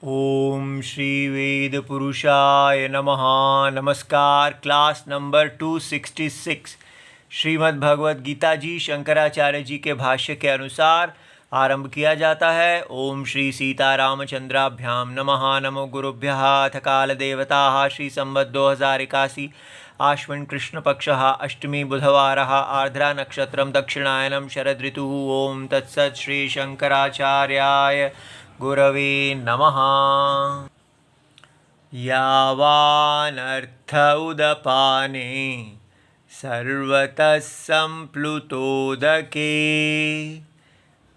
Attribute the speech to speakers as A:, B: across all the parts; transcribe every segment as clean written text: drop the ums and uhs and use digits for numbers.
A: ओम श्री वेद पुरुषाय नमः। नमस्कार। क्लास नंबर 266 श्रीमद् भगवद गीता जी शंकराचार्य जी के भाष्य के अनुसार आरंभ किया जाता है। ओम श्री सीतारामचंद्राभ्याम नमः। नमो गुरुभ्यः। अथ काल देवता श्री संवत् 2081 आश्विन कृष्ण पक्षः अष्टमी बुधवारः आर्द्रा नक्षत्रम दक्षिणायनम शरद ऋतुः। ओम तत्सत् श्री शंकराचार्याय गुरवे नमः। यावानर्थ उदपाने सर्वतः सम्प्लुतोदके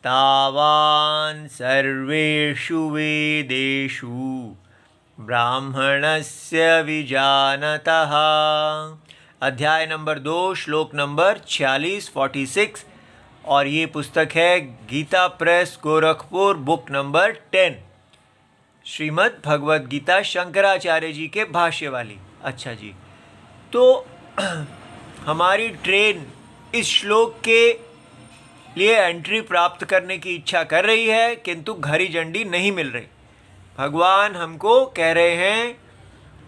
A: तावान् सर्वेषु वेदेषु ब्राह्मणस्य विजानतः। अध्याय नंबर 2 श्लोक नंबर 46 और ये पुस्तक है Gita press Gorakhpur book number 10 Shrimad Bhagavad Gita Shankaracharya ji के भाष्य वाली। अच्छा जी, तो हमारी ट्रेन इस श्लोक के लिए एंट्री प्राप्त करने की इच्छा कर रही है, किंतु घड़ी झंडी नहीं मिल रही। भगवान हमको कह रहे हैं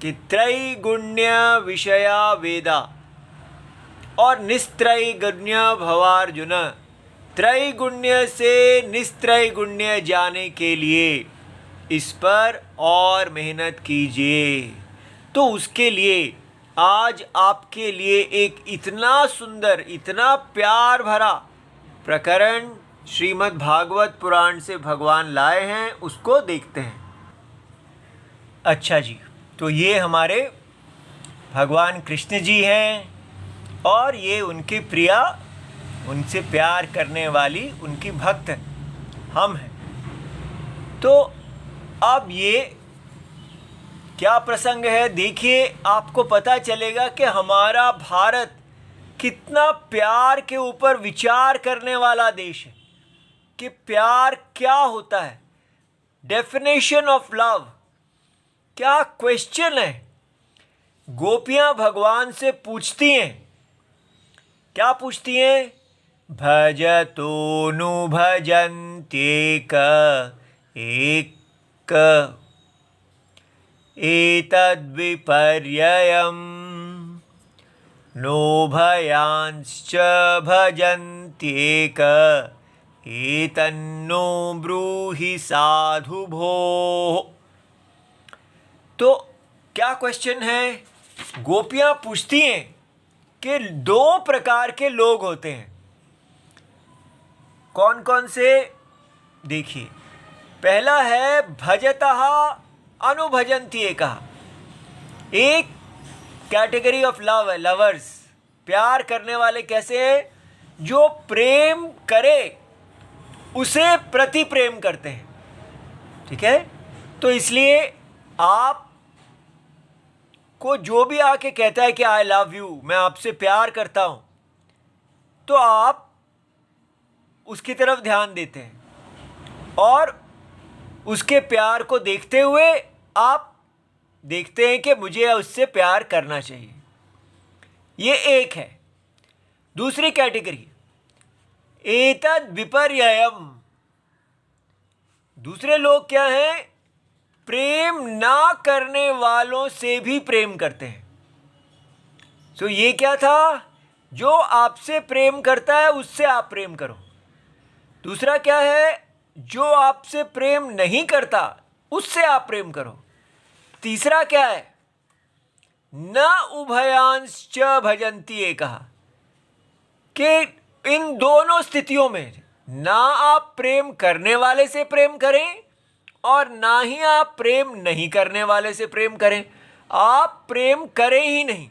A: कि त्रैगुण्य विषया वेदा और निस्त्रैगुण्य भवार्जुन। त्रैगुण्य से निस्त्रैगुण्य जाने के लिए इस पर और मेहनत कीजिए। तो उसके लिए आज आपके लिए एक इतना सुंदर, इतना प्यार भरा प्रकरण श्रीमद् भागवत पुराण से भगवान लाए हैं, उसको देखते हैं। अच्छा जी, तो ये हमारे भगवान कृष्ण जी हैं और ये उनकी प्रिया, उनसे प्यार करने वाली उनकी भक्त हम हैं। तो अब ये क्या प्रसंग है, देखिए, आपको पता चलेगा कि हमारा भारत कितना प्यार के ऊपर विचार करने वाला देश है कि प्यार क्या होता है, डेफिनेशन ऑफ लव क्या क्वेश्चन है। गोपियां भगवान से पूछती हैं, क्या पूछती हैं? भजतो नु भजन्त्येक एक एतद्विपर्ययम् नो भयांश्च भजन्त्येक एतन्नो ब्रूहि साधु भोः। तो क्या क्वेश्चन है? गोपियां पूछती हैं कि 2 प्रकार के लोग होते हैं। कौन कौन से? देखिए, पहला है भजतः अनुभजन्ति एकः। एक कैटेगरी ऑफ लव है, लवर्स, प्यार करने वाले कैसे हैं? जो प्रेम करे उसे प्रति प्रेम करते हैं। ठीक है, तो इसलिए आप को जो भी आके कहता है कि आई लव यू, मैं आपसे प्यार करता हूं, तो आप उसकी तरफ ध्यान देते हैं और उसके प्यार को देखते हुए आप देखते हैं कि मुझे उससे प्यार करना चाहिए। ये एक है। दूसरी कैटेगरी, एतद् विपर्ययम्। दूसरे लोग क्या हैं? प्रेम ना करने वालों से भी प्रेम करते हैं। सो ये क्या था? जो आपसे प्रेम करता है उससे आप प्रेम करो। दूसरा क्या है? जो आपसे प्रेम नहीं करता उससे आप प्रेम करो। तीसरा क्या है? न उभयांश्च भजन्ति एकः, कि इन दोनों स्थितियों में ना आप प्रेम करने वाले से प्रेम करें और ना ही आप प्रेम नहीं करने वाले से प्रेम करें। आप प्रेम करें ही नहीं।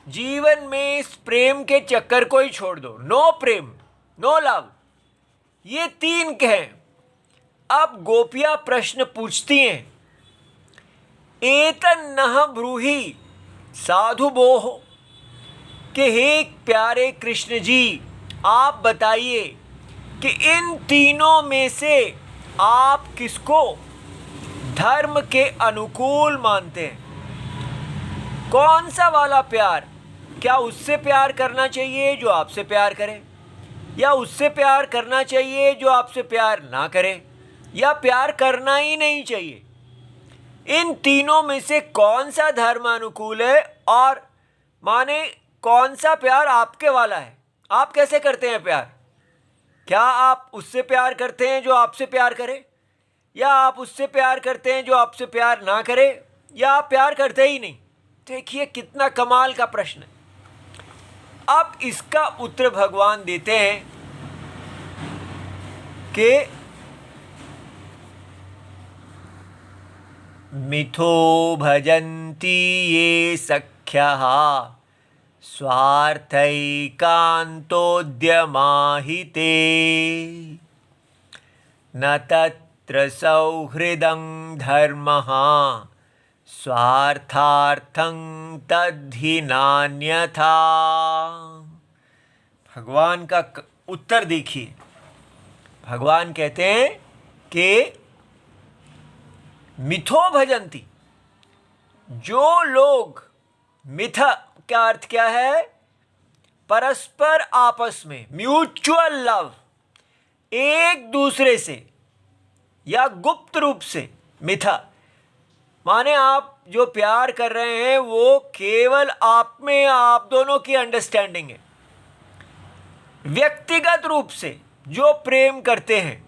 A: जीवन में इस प्रेम के चक्कर को ही छोड़ दो। नो प्रेम, नो लव, ये 3 कहें। अब गोपियां प्रश्न पूछती हैं, एतन्नः ब्रूहि साधु बोह, कि हे प्यारे कृष्ण जी, आप बताइए कि इन तीनों में से आप किसको धर्म के अनुकूल मानते हैं? कौन सा वाला प्यार? क्या उससे प्यार करना चाहिए जो आपसे प्यार करे, या उससे प्यार करना चाहिए जो आपसे प्यार ना करे, या प्यार करना ही नहीं चाहिए? इन तीनों में से कौन सा धर्म अनुकूल है और माने कौन सा प्यार आपके वाला है। आप कैसे करते हैं प्यार? क्या आप उससे प्यार करते हैं जो आपसे प्यार करे, या आप उससे प्यार करते हैं जो आपसे प्यार ना करे, या आप प्यार करते ही नहीं? देखिए कितना कमाल का प्रश्न है। अब इसका उत्तर भगवान देते हैं कि मिथो भजन्ति ये सख्यः स्वार्थैकान्तोद्यमाहिते न तत्र सौहृदं धर्मः स्वार्थार्थं तद्धि नान्यथा। भगवान का उत्तर देखिए। भगवान कहते हैं कि मिथो भजन्ति, जो लोग, मिथा का अर्थ क्या है? परस्पर आपस में, म्यूचुअल लव, एक दूसरे से या गुप्त रूप से। मिथा माने आप जो प्यार कर रहे हैं वो केवल आप में, आप दोनों की अंडरस्टैंडिंग है। व्यक्तिगत रूप से जो प्रेम करते हैं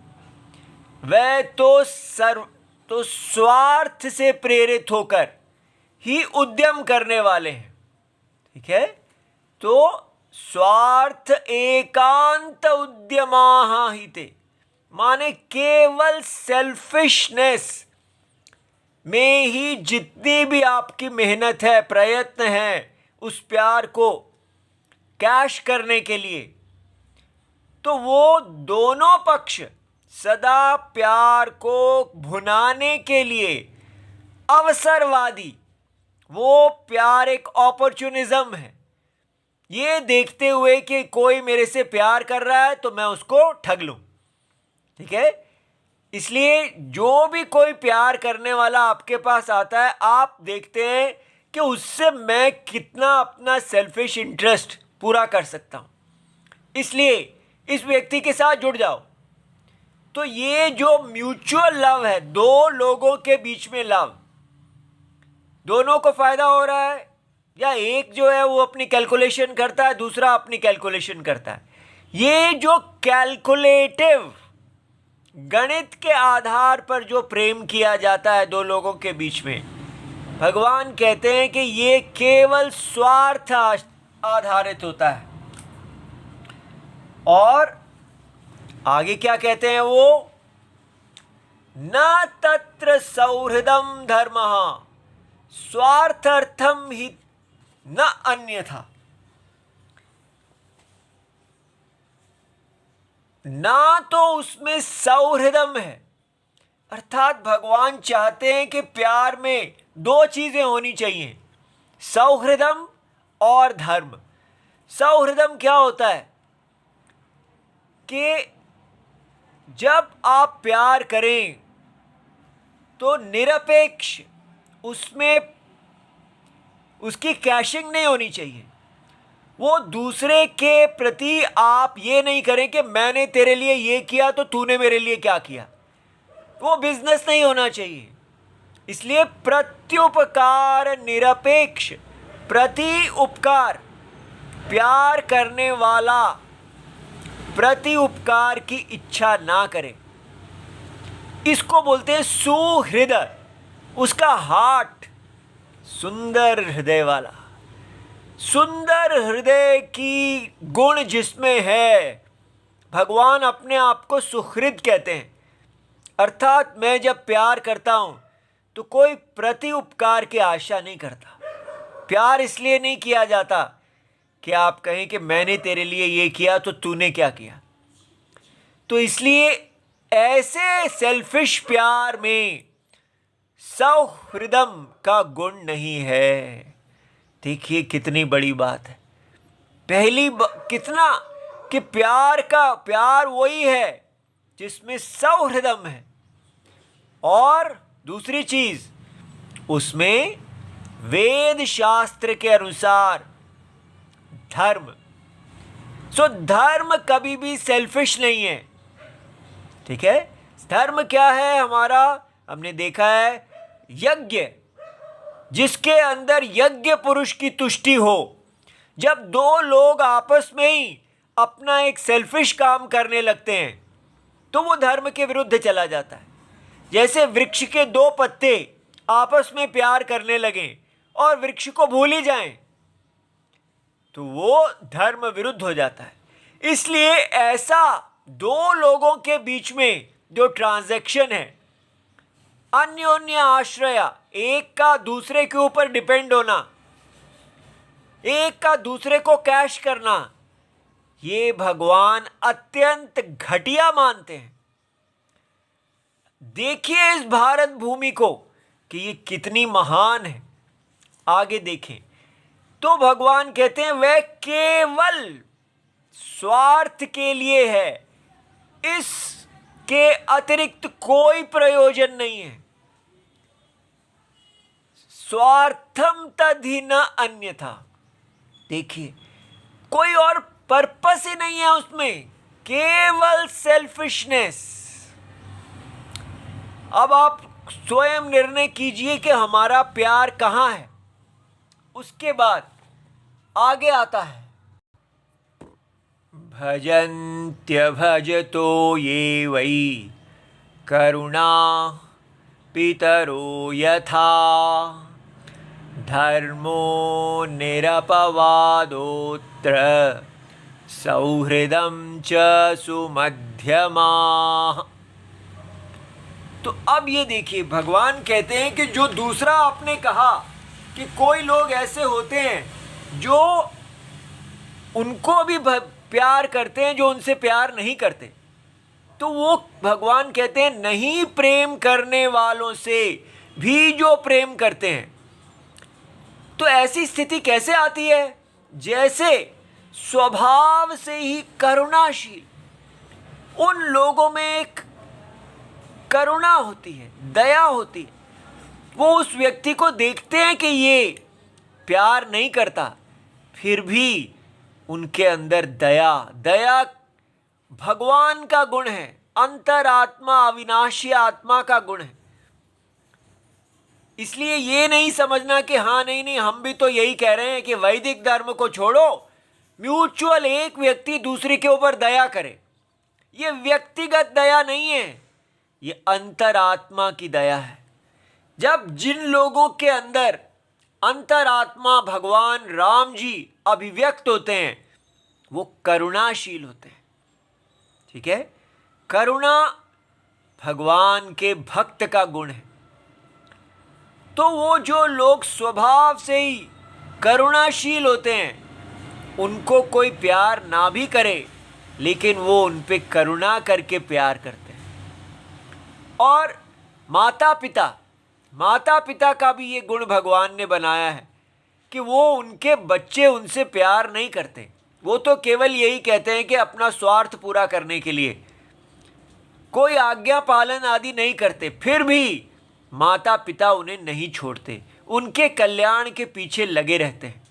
A: वह तो स्वार्थ से प्रेरित होकर ही उद्यम करने वाले हैं। ठीक है, तो स्वार्थ एकांत उद्यमाः हिते, माने केवल सेल्फिशनेस में ही जितनी भी आपकी मेहनत है, प्रयत्न है उस प्यार को कैश करने के लिए, तो वो दोनों पक्ष सदा प्यार को भुनाने के लिए अवसरवादी, वो प्यार एक अपॉर्चुनिज्म है। ये देखते हुए कि कोई मेरे से प्यार कर रहा है तो मैं उसको ठग लूं। ठीक है, इसलिए जो भी कोई प्यार करने वाला आपके पास आता है, आप देखते हैं कि उससे मैं कितना अपना सेल्फिश इंटरेस्ट पूरा कर सकता हूं, इसलिए इस व्यक्ति के साथ जुड़ जाओ। तो ये जो म्यूचुअल लव है, दो लोगों के बीच में लव, दोनों को फायदा हो रहा है, या एक जो है वो अपनी कैलकुलेशन करता है, दूसरा अपनी कैलकुलेशन करता है। ये जो कैलकुलेटिव गणित के आधार पर जो प्रेम किया जाता है दो लोगों के बीच में, भगवान कहते हैं कि ये केवल स्वार्थ आधारित होता है। और आगे क्या कहते हैं वो? न तत्र सौहृदं धर्मः स्वार्थार्थम हि न अन्यथा। ना तो उसमें सौहृदम है, अर्थात भगवान चाहते हैं कि प्यार में दो चीजें होनी चाहिए, सौहृदम और धर्म। सौहृदम क्या होता है कि जब आप प्यार करें तो निरपेक्ष उसमें उसकी कैशिंग नहीं होनी चाहिए। वो दूसरे के प्रति आप ये नहीं करें कि मैंने तेरे लिए ये किया तो तूने मेरे लिए क्या किया, वो बिजनेस नहीं होना चाहिए। इसलिए प्रत्युपकार निरपेक्ष, प्रति उपकार, प्यार करने वाला प्रति उपकार की इच्छा ना करे, इसको बोलते हैं सुहृदय। उसका हार्ट सुंदर हृदय वाला, सुंदर हृदय की गुण जिसमें है, भगवान अपने आप को सुहृद कहते हैं। अर्थात मैं जब प्यार करता हूं तो कोई प्रति उपकार की आशा नहीं करता। प्यार इसलिए नहीं किया जाता कि आप कहें कि मैंने तेरे लिए ये किया तो तूने क्या किया। तो इसलिए ऐसे सेल्फिश प्यार में सौहृदम का गुण नहीं है। देखिए कितनी बड़ी बात है। कितना कि प्यार वही है जिसमें सौहृदम है, और दूसरी चीज उसमें वेद शास्त्र के अनुसार धर्म। सो धर्म कभी भी सेल्फिश नहीं है। ठीक है, धर्म क्या है हमारा? हमने देखा है यज्ञ, जिसके अंदर यज्ञ पुरुष की तुष्टि हो, जब दो लोग आपस में ही अपना एक सेल्फिश काम करने लगते हैं तो वो धर्म के विरुद्ध चला जाता है। जैसे वृक्ष के दो पत्ते आपस में प्यार करने लगें और वृक्ष को भूल ही जाएं तो वो धर्म विरुद्ध हो जाता है। इसलिए ऐसा दो लोगों के बीच में जो ट्रांजैक्शन है, अन्योन्य आश्रय, एक का दूसरे के ऊपर डिपेंड होना, एक का दूसरे को कैश करना, ये भगवान अत्यंत घटिया मानते हैं। देखिए इस भारत भूमि को कि ये कितनी महान है। आगे देखें तो भगवान कहते हैं वह केवल स्वार्थ के लिए है, इसके अतिरिक्त कोई प्रयोजन नहीं है। स्वार्थम तद्धि न अन्यथा। देखिए कोई और पर्पस ही नहीं है उसमें, केवल सेल्फिशनेस। अब आप स्वयं निर्णय कीजिए कि हमारा प्यार कहाँ है। उसके बाद आगे आता है भजन्त्य भजतो ये वै करुणा पितरो यथा धर्मो निरपवादोत्र सौहृदं च सुमध्यमाः। तो अब ये देखिए भगवान कहते हैं कि जो दूसरा आपने कहा कि कोई लोग ऐसे होते हैं जो उनको भी प्यार करते हैं जो उनसे प्यार नहीं करते, तो वो भगवान कहते हैं नहीं प्रेम करने वालों से भी जो प्रेम करते हैं। तो ऐसी स्थिति कैसे आती है? जैसे स्वभाव से ही करुणाशील, उन लोगों में एक करुणा होती है, दया होती है। वो उस व्यक्ति को देखते हैं कि ये प्यार नहीं करता, फिर भी उनके अंदर दया, दया भगवान का गुण है, अंतरात्मा अविनाशी आत्मा का गुण है। इसलिए ये नहीं समझना कि हाँ नहीं हम भी तो यही कह रहे हैं कि वैदिक धर्म को छोड़ो, म्यूचुअल एक व्यक्ति दूसरे के ऊपर दया करे। ये व्यक्तिगत दया नहीं है, ये अंतरात्मा की दया है। जब जिन लोगों के अंदर अंतरात्मा भगवान राम जी अभिव्यक्त होते हैं वो करुणाशील होते हैं। ठीक है, करुणा भगवान के भक्त का गुण है। तो वो जो लोग स्वभाव से ही करुणाशील होते हैं उनको कोई प्यार ना भी करे लेकिन वो उन पे करुणा करके प्यार करते हैं। और माता पिता का भी ये गुण भगवान ने बनाया है कि वो उनके बच्चे उनसे प्यार नहीं करते, वो तो केवल यही कहते हैं कि अपना स्वार्थ पूरा करने के लिए कोई आज्ञा पालन आदि नहीं करते, फिर भी माता पिता उन्हें नहीं छोड़ते, उनके कल्याण के पीछे लगे रहते हैं।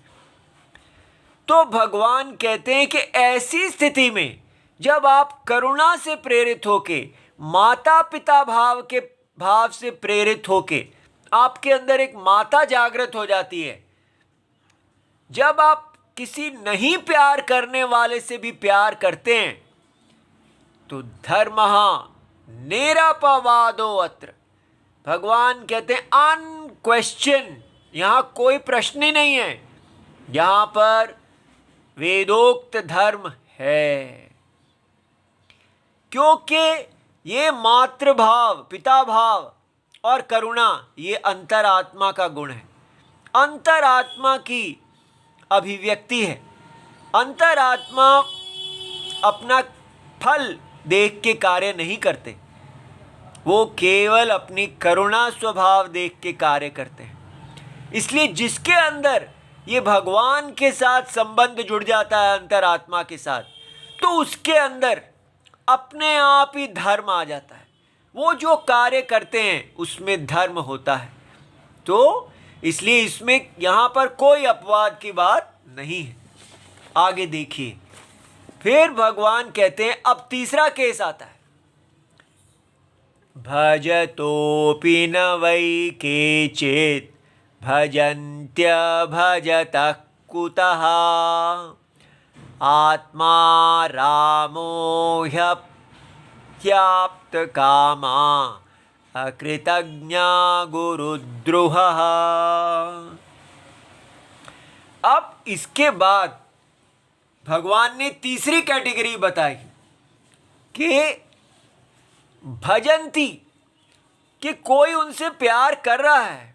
A: तो भगवान कहते हैं कि ऐसी स्थिति में जब आप करुणा से प्रेरित होके, माता पिता भाव से प्रेरित होके आपके अंदर एक माता जागृत हो जाती है, जब आप किसी नहीं प्यार करने वाले से भी प्यार करते हैं तो धर्मः निरपवादो अत्र। भगवान कहते हैं अनक्वेश्चन, यहाँ कोई प्रश्न ही नहीं है, यहाँ पर वेदोक्त धर्म है। क्योंकि ये मातृभाव, पिता भाव और करुणा ये अंतरात्मा का गुण है, अंतरात्मा की अभिव्यक्ति है। अंतरात्मा अपना फल देख के कार्य नहीं करते, वो केवल अपनी करुणा स्वभाव देख के कार्य करते हैं। इसलिए जिसके अंदर ये भगवान के साथ संबंध जुड़ जाता है अंतरात्मा के साथ, तो उसके अंदर अपने आप ही धर्म आ जाता है। वो जो कार्य करते हैं उसमें धर्म होता है। तो इसलिए इसमें यहाँ पर कोई अपवाद की बात नहीं है। आगे देखिए, फिर भगवान कहते हैं, अब तीसरा केस आता है। भजतोऽपि न वै केचित् भजन्त्यभजतः कुतः आत्मा रामो ह्यप्याप्तकामा अकृतज्ञा गुरुद्रोहः। अब इसके बाद भगवान ने तीसरी कैटेगरी बताई कि भजंती, कि कोई उनसे प्यार कर रहा है,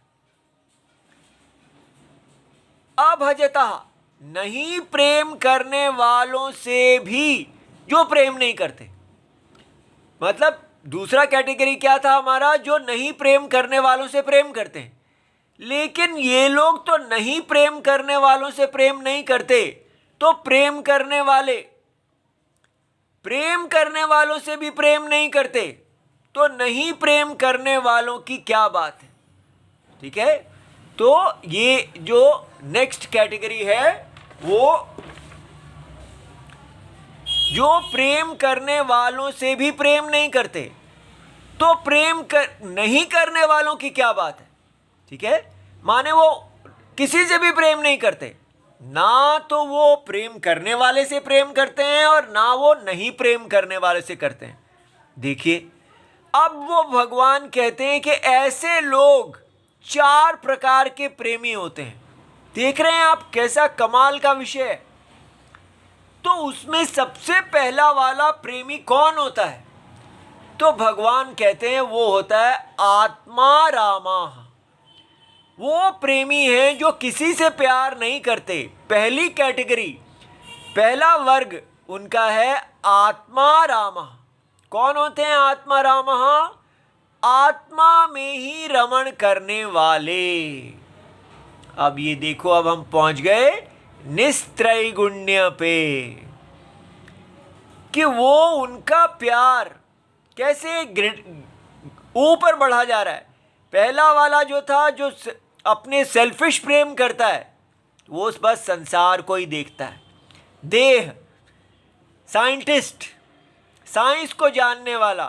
A: अभजता, नहीं प्रेम करने वालों से भी जो प्रेम नहीं करते। मतलब दूसरा कैटेगरी क्या था हमारा, जो नहीं प्रेम करने वालों से प्रेम करते हैं, लेकिन ये लोग तो नहीं प्रेम करने वालों से प्रेम नहीं करते, तो प्रेम करने वालों से भी प्रेम नहीं करते, तो नहीं प्रेम करने वालों की क्या बात है। ठीक है, तो ये जो नेक्स्ट कैटेगरी है वो जो प्रेम करने वालों से भी प्रेम नहीं करते, तो नहीं करने वालों की क्या बात है। ठीक है, माने वो किसी से भी प्रेम नहीं करते, ना तो वो प्रेम करने वाले से प्रेम करते हैं और ना वो नहीं प्रेम करने वाले से करते हैं। देखिए, अब वो भगवान कहते हैं कि ऐसे लोग 4 प्रकार के प्रेमी होते हैं। देख रहे हैं आप कैसा कमाल का विषय है। तो उसमें सबसे पहला वाला प्रेमी कौन होता है, तो भगवान कहते हैं वो होता है आत्मा रामा। वो प्रेमी हैं जो किसी से प्यार नहीं करते। पहली कैटेगरी, पहला वर्ग उनका है आत्मा रामा। कौन होते हैं आत्मा रामा? आत्मा में ही रमण करने वाले। अब ये देखो, अब हम पहुंच गए निस्त्रैगुण्य पे, कि वो उनका प्यार कैसे ऊपर बढ़ा जा रहा है। पहला वाला जो था, जो अपने सेल्फिश प्रेम करता है, वो बस संसार को ही देखता है, देह, साइंटिस्ट, साइंस को जानने वाला,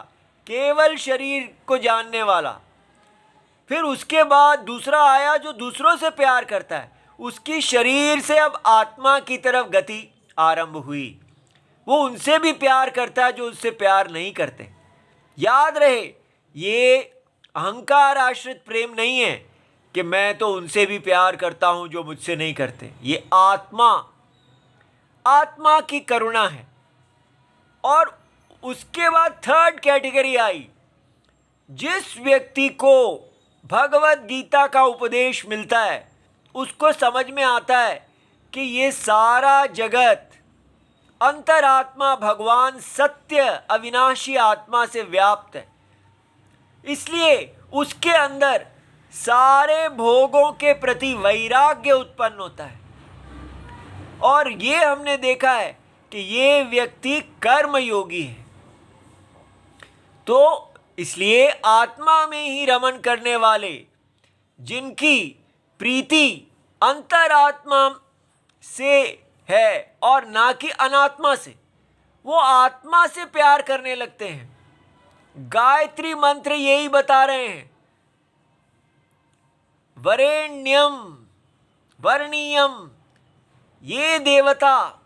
A: केवल शरीर को जानने वाला। फिर उसके बाद दूसरा आया जो दूसरों से प्यार करता है, उसकी शरीर से अब आत्मा की तरफ गति आरंभ हुई। वो उनसे भी प्यार करता है जो उससे प्यार नहीं करते। याद रहे, ये अहंकार आश्रित प्रेम नहीं है कि मैं तो उनसे भी प्यार करता हूं जो मुझसे नहीं करते। ये आत्मा की करुणा है। और उसके बाद थर्ड कैटेगरी आई, जिस व्यक्ति को भगवत गीता का उपदेश मिलता है, उसको समझ में आता है कि ये सारा जगत अंतरात्मा भगवान सत्य अविनाशी आत्मा से व्याप्त है, इसलिए उसके अंदर सारे भोगों के प्रति वैराग्य उत्पन्न होता है। और ये हमने देखा है कि ये व्यक्ति कर्मयोगी है। तो इसलिए आत्मा में ही रमण करने वाले, जिनकी प्रीति अंतरात्मा से है और ना कि अनात्मा से, वो आत्मा से प्यार करने लगते हैं। गायत्री मंत्र यही बता रहे हैं, वरेण्यम वर्णीयम, ये देवता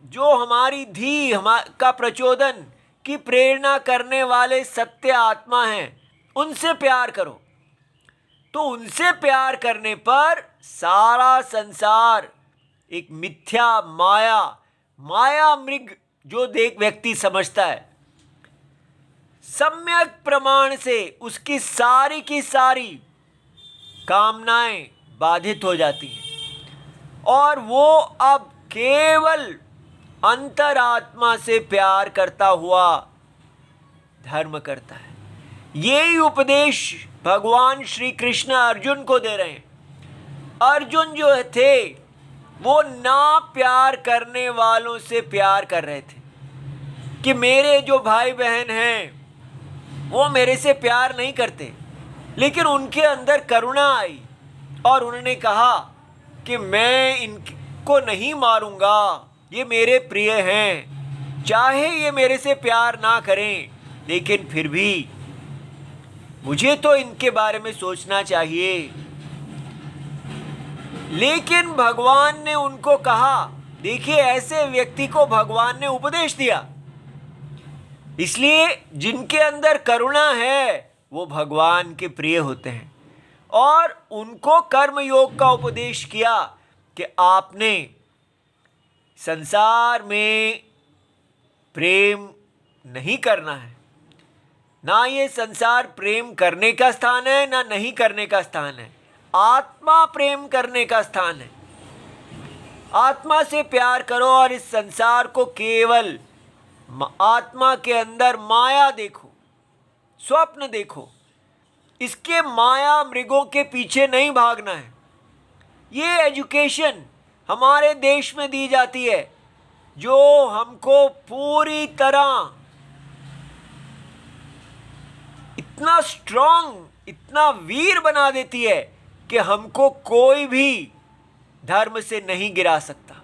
A: जो हमारी धी का प्रचोदन की प्रेरणा करने वाले सत्य आत्मा हैं, उनसे प्यार करो। तो उनसे प्यार करने पर सारा संसार एक मिथ्या माया मृग जो व्यक्ति समझता है, सम्यक प्रमाण से उसकी सारी की सारी कामनाएं बाधित हो जाती हैं और वो अब केवल अंतरात्मा से प्यार करता हुआ धर्म करता है। यही उपदेश भगवान श्री कृष्ण अर्जुन को दे रहे हैं। अर्जुन जो थे वो ना प्यार करने वालों से प्यार कर रहे थे कि मेरे जो भाई बहन हैं वो मेरे से प्यार नहीं करते, लेकिन उनके अंदर करुणा आई और उन्होंने कहा कि मैं इनको नहीं मारूंगा, ये मेरे प्रिय हैं, चाहे ये मेरे से प्यार ना करें, लेकिन फिर भी मुझे तो इनके बारे में सोचना चाहिए। लेकिन भगवान ने उनको कहा, देखिए ऐसे व्यक्ति को भगवान ने उपदेश दिया। इसलिए जिनके अंदर करुणा है वो भगवान के प्रिय होते हैं, और उनको कर्म योग का उपदेश किया कि आपने संसार में प्रेम नहीं करना है। ना ये संसार प्रेम करने का स्थान है, ना नहीं करने का स्थान है। आत्मा प्रेम करने का स्थान है। आत्मा से प्यार करो और इस संसार को केवल आत्मा के अंदर माया देखो, स्वप्न देखो। इसके माया मृगों के पीछे नहीं भागना है। ये एजुकेशन हमारे देश में दी जाती है, जो हमको पूरी तरह इतना स्ट्रांग, इतना वीर बना देती है कि हमको कोई भी धर्म से नहीं गिरा सकता।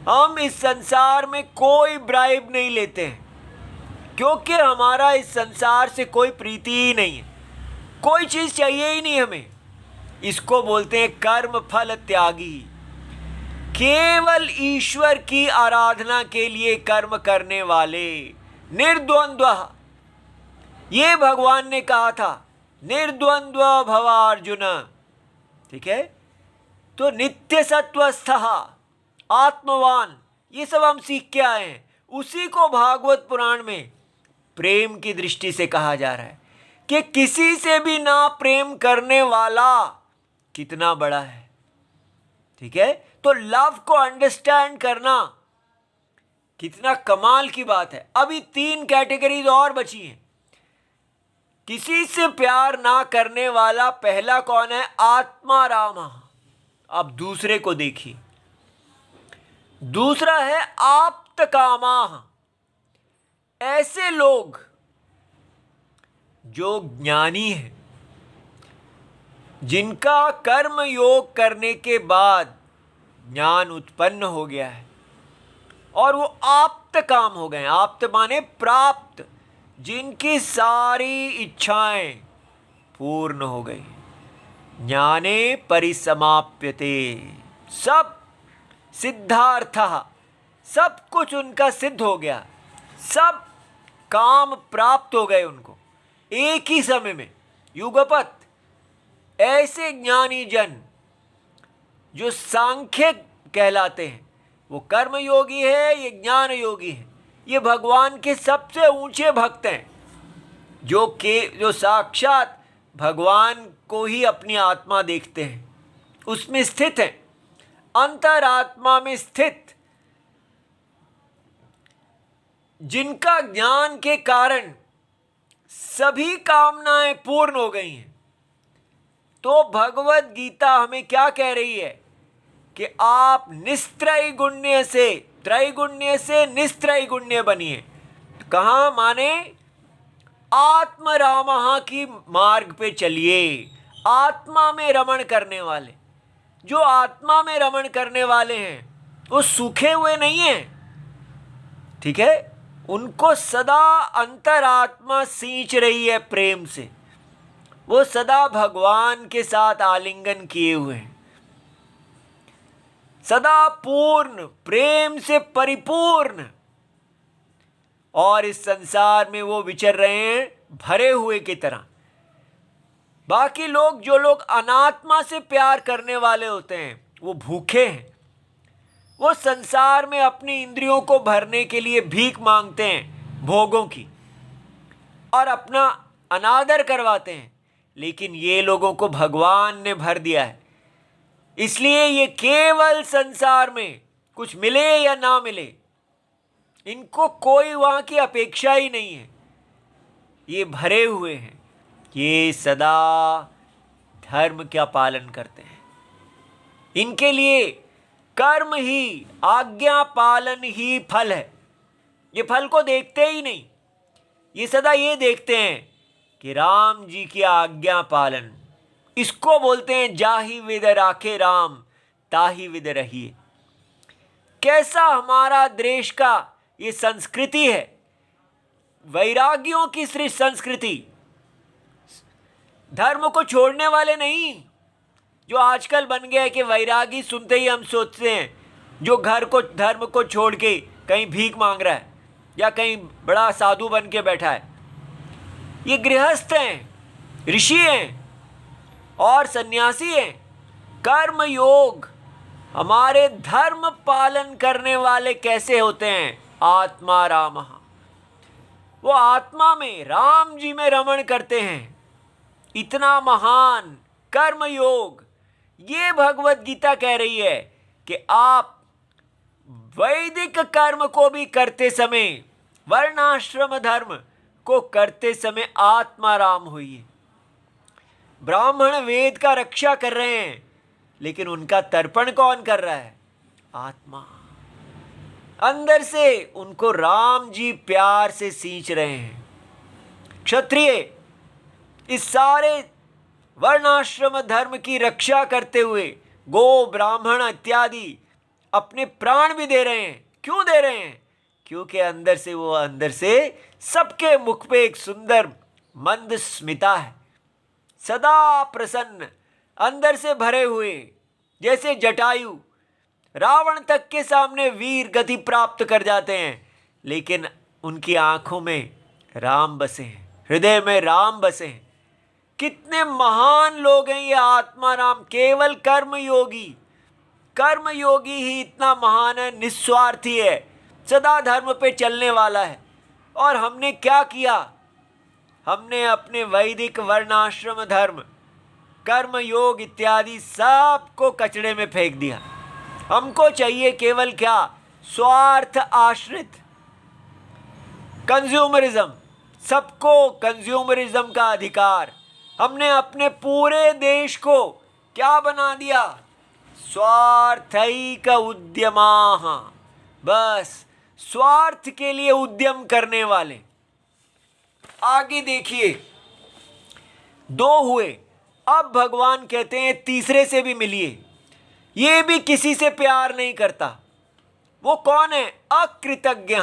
A: हम इस संसार में कोई ब्राइब नहीं लेते हैं, क्योंकि हमारा इस संसार से कोई प्रीति ही नहीं है। कोई चीज़ चाहिए ही नहीं हमें। इसको बोलते हैं कर्म फल त्यागी। केवल ईश्वर की आराधना के लिए कर्म करने वाले, निर्द्वंद्व। ये भगवान ने कहा था, निर्द्वंद्व भव अर्जुन। ठीक है, तो नित्य सत्वस्थ, आत्मवान, ये सब हम सीख के आए हैं। उसी को भागवत पुराण में प्रेम की दृष्टि से कहा जा रहा है कि किसी से भी ना प्रेम करने वाला कितना बड़ा है। ठीक है, तो लव को अंडरस्टैंड करना कितना कमाल की बात है। अभी 3 कैटेगरीज और बची हैं। किसी से प्यार ना करने वाला पहला कौन है? आत्मा रामा। अब दूसरे को देखिए। दूसरा है आप्त कामा। ऐसे लोग जो ज्ञानी हैं, जिनका कर्म योग करने के बाद ज्ञान उत्पन्न हो गया है और वो आप्त काम हो गए। आप्त माने प्राप्त, जिनकी सारी इच्छाएं पूर्ण हो गई। ज्ञाने परिसमाप्यते, सब सिद्धार्थ, सब कुछ उनका सिद्ध हो गया, सब काम प्राप्त हो गए उनको एक ही समय में। युगपत ऐसे ज्ञानी जन जो सांख्य कहलाते हैं, वो कर्म योगी है, ये ज्ञान योगी है, ये भगवान के सबसे ऊंचे भक्त हैं, जो साक्षात भगवान को ही अपनी आत्मा देखते हैं, उसमें स्थित हैं, अंतरात्मा में स्थित, जिनका ज्ञान के कारण सभी कामनाएं पूर्ण हो गई हैं। तो भगवत गीता हमें क्या कह रही है कि आप निस्त्रैगुण्य से, त्रैगुण्य से निस्त्रैगुण्य बनिए। कहाँ? माने आत्मरामः की मार्ग पे चलिए। आत्मा में रमण करने वाले, जो आत्मा में रमण करने वाले हैं, वो सूखे हुए नहीं हैं। ठीक है, उनको सदा अंतरात्मा सींच रही है प्रेम से। वो सदा भगवान के साथ आलिंगन किए हुए हैं, सदा पूर्ण प्रेम से परिपूर्ण, और इस संसार में वो विचर रहे हैं भरे हुए की तरह। बाकी लोग, जो लोग अनात्मा से प्यार करने वाले होते हैं, वो भूखे हैं। वो संसार में अपनी इंद्रियों को भरने के लिए भीख मांगते हैं भोगों की, और अपना अनादर करवाते हैं। लेकिन ये लोगों को भगवान ने भर दिया है, इसलिए ये केवल संसार में कुछ मिले या ना मिले, इनको कोई वहाँ की अपेक्षा ही नहीं है। ये भरे हुए हैं, ये सदा धर्म का पालन करते हैं। इनके लिए कर्म ही, आज्ञा पालन ही फल है। ये फल को देखते ही नहीं, ये सदा ये देखते हैं कि राम जी की आज्ञा पालन, इसको बोलते हैं जाहि विद राखे राम ताहि विद रहिए। कैसा हमारा देश का ये संस्कृति है, वैरागियों की श्री संस्कृति। धर्म को छोड़ने वाले नहीं, जो आजकल बन गया है कि वैरागी सुनते ही हम सोचते हैं जो धर्म को छोड़ के कहीं भीख मांग रहा है या कहीं बड़ा साधु बन के बैठा है। ये गृहस्थ हैं, ऋषि हैं और सन्यासी हैं। कर्म योग, हमारे धर्म पालन करने वाले कैसे होते हैं? आत्मा राम, वो आत्मा में, राम जी में रमण करते हैं। इतना महान कर्म योग, ये भगवत गीता कह रही है कि आप वैदिक कर्म को भी करते समय, वर्णाश्रम धर्म को करते समय आत्माराम होइए। ब्राह्मण वेद का रक्षा कर रहे हैं, लेकिन उनका तर्पण कौन कर रहा है? आत्मा। अंदर से उनको राम जी प्यार से सींच रहे हैं। क्षत्रिय इस सारे वर्णाश्रम धर्म की रक्षा करते हुए गो, ब्राह्मण इत्यादि अपने प्राण भी दे रहे हैं। क्यों दे रहे हैं? क्योंकि अंदर से सबके मुख पे एक सुंदर मंद स्मिता है, सदा प्रसन्न, अंदर से भरे हुए। जैसे जटायु रावण तक के सामने वीर गति प्राप्त कर जाते हैं, लेकिन उनकी आंखों में राम बसे हैं, हृदय में राम बसे हैं। कितने महान लोग हैं ये आत्मा राम, केवल कर्म योगी ही इतना महान है, निस्वार्थी है, सदा धर्म पे चलने वाला है। और हमने क्या किया? हमने अपने वैदिक वर्णाश्रम धर्म, कर्म योग इत्यादि सबको कचड़े में फेंक दिया। हमको चाहिए केवल क्या? स्वार्थ आश्रित कंज्यूमरिज्म, सबको कंज्यूमरिज्म का अधिकार। हमने अपने पूरे देश को क्या बना दिया? स्वार्थैक उद्यमाः, बस स्वार्थ के लिए उद्यम करने वाले। आगे देखिए, 2 हुए, अब भगवान कहते हैं तीसरे से भी मिलिए। ये भी किसी से प्यार नहीं करता। वो कौन है? अकृतज्ञ।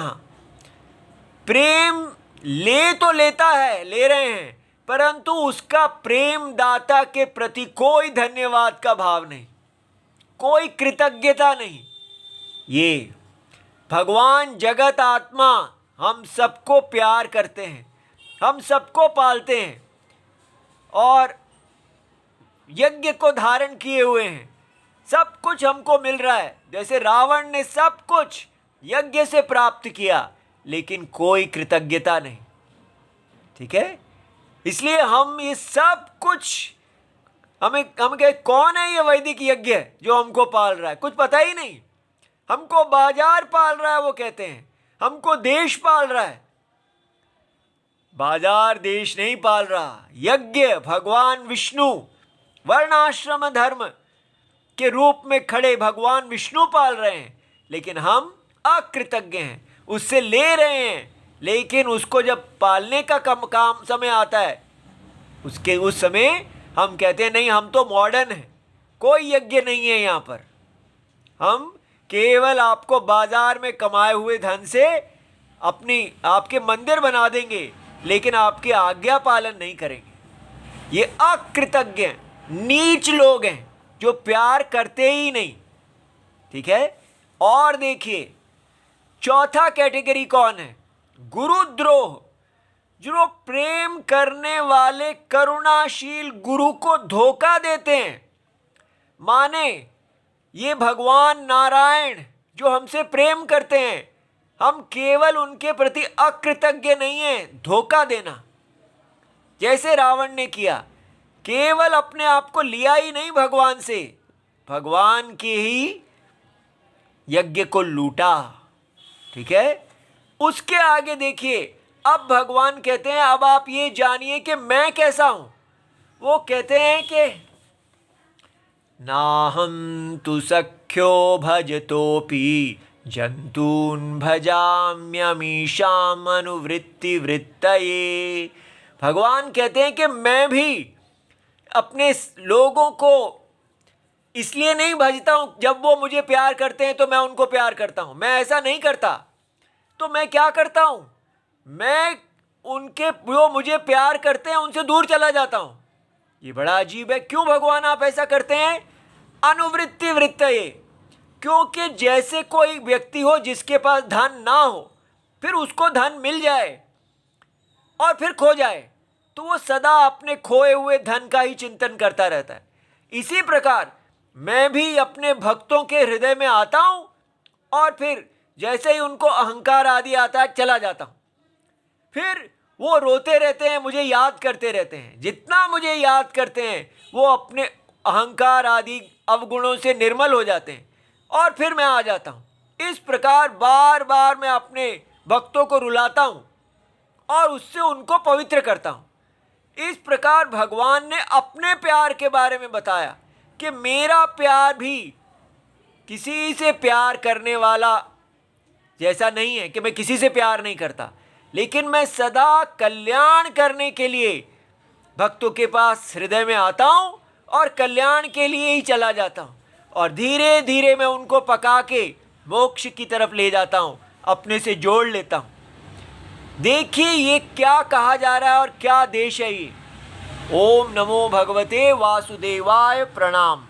A: प्रेम तो लेता है, ले रहे हैं, परंतु उसका प्रेम दाता के प्रति कोई धन्यवाद का भाव नहीं, कोई कृतज्ञता नहीं। ये भगवान जगत आत्मा हम सबको प्यार करते हैं, हम सबको पालते हैं और यज्ञ को धारण किए हुए हैं। सब कुछ हमको मिल रहा है। जैसे रावण ने सब कुछ यज्ञ से प्राप्त किया, लेकिन कोई कृतज्ञता नहीं। ठीक है, इसलिए हम ये सब कुछ, हम कहे कौन है ये वैदिक यज्ञ जो हमको पाल रहा है? कुछ पता ही नहीं। हमको बाजार पाल रहा है, वो कहते हैं हमको देश पाल रहा है। बाजार देश नहीं पाल रहा, यज्ञ भगवान विष्णु, वर्णाश्रम धर्म के रूप में खड़े भगवान विष्णु पाल रहे हैं। लेकिन हम अकृतज्ञ हैं, उससे ले रहे हैं, लेकिन उसको जब पालने का काम समय आता है, उस समय हम कहते हैं नहीं, हम तो मॉडर्न हैं, कोई यज्ञ नहीं है यहाँ पर। हम केवल आपको बाजार में कमाए हुए धन से आपके मंदिर बना देंगे, लेकिन आपकी आज्ञा पालन नहीं करेंगे। ये अकृतज्ञ नीच लोग हैं जो प्यार करते ही नहीं। ठीक है, और देखिए चौथा कैटेगरी कौन है? गुरुद्रोह, जो प्रेम करने वाले करुणाशील गुरु को धोखा देते हैं। माने ये भगवान नारायण जो हमसे प्रेम करते हैं, हम केवल उनके प्रति अकृतज्ञ नहीं हैं, धोखा देना। जैसे रावण ने किया, केवल अपने आप को लिया ही नहीं भगवान से, भगवान के ही यज्ञ को लूटा। ठीक है, उसके आगे देखिए, अब भगवान कहते हैं अब आप ये जानिए कि मैं कैसा हूं। वो कहते हैं कि नाहं तु सख्यो भजतोपि जंतून् भजाम्यमीशाम् अनुवृत्ति वृत्तये। भगवान कहते हैं कि मैं भी अपने लोगों को इसलिए नहीं भजता हूं, जब वो मुझे प्यार करते हैं तो मैं उनको प्यार करता हूं। मैं ऐसा नहीं करता। तो मैं क्या करता हूं? मैं उनके, जो मुझे प्यार करते हैं उनसे दूर चला जाता हूं। ये बड़ा अजीब है, क्यों भगवान आप ऐसा करते हैं? अनुवृत्ति वृत्तये, क्योंकि जैसे कोई व्यक्ति हो जिसके पास धन ना हो, फिर उसको धन मिल जाए और फिर खो जाए, तो वो सदा अपने खोए हुए धन का ही चिंतन करता रहता है। इसी प्रकार मैं भी अपने भक्तों के हृदय में आता हूं और फिर जैसे ही उनको अहंकार आदि आता है चला जाता हूं। फिर वो रोते रहते हैं, मुझे याद करते रहते हैं। जितना मुझे याद करते हैं वो अपने अहंकार आदि अवगुणों से निर्मल हो जाते हैं और फिर मैं आ जाता हूं। इस प्रकार बार बार मैं अपने भक्तों को रुलाता हूं और उससे उनको पवित्र करता हूं। इस प्रकार भगवान ने अपने प्यार के बारे में बताया कि मेरा प्यार भी किसी से प्यार करने वाला जैसा नहीं है कि मैं किसी से प्यार नहीं करता, लेकिन मैं सदा कल्याण करने के लिए भक्तों के पास हृदय में आता हूं और कल्याण के लिए ही चला जाता हूं और धीरे धीरे मैं उनको पका के मोक्ष की तरफ ले जाता हूं, अपने से जोड़ लेता हूं। देखिए ये क्या कहा जा रहा है और क्या देश है ये। ओम नमो भगवते वासुदेवाय प्रणाम।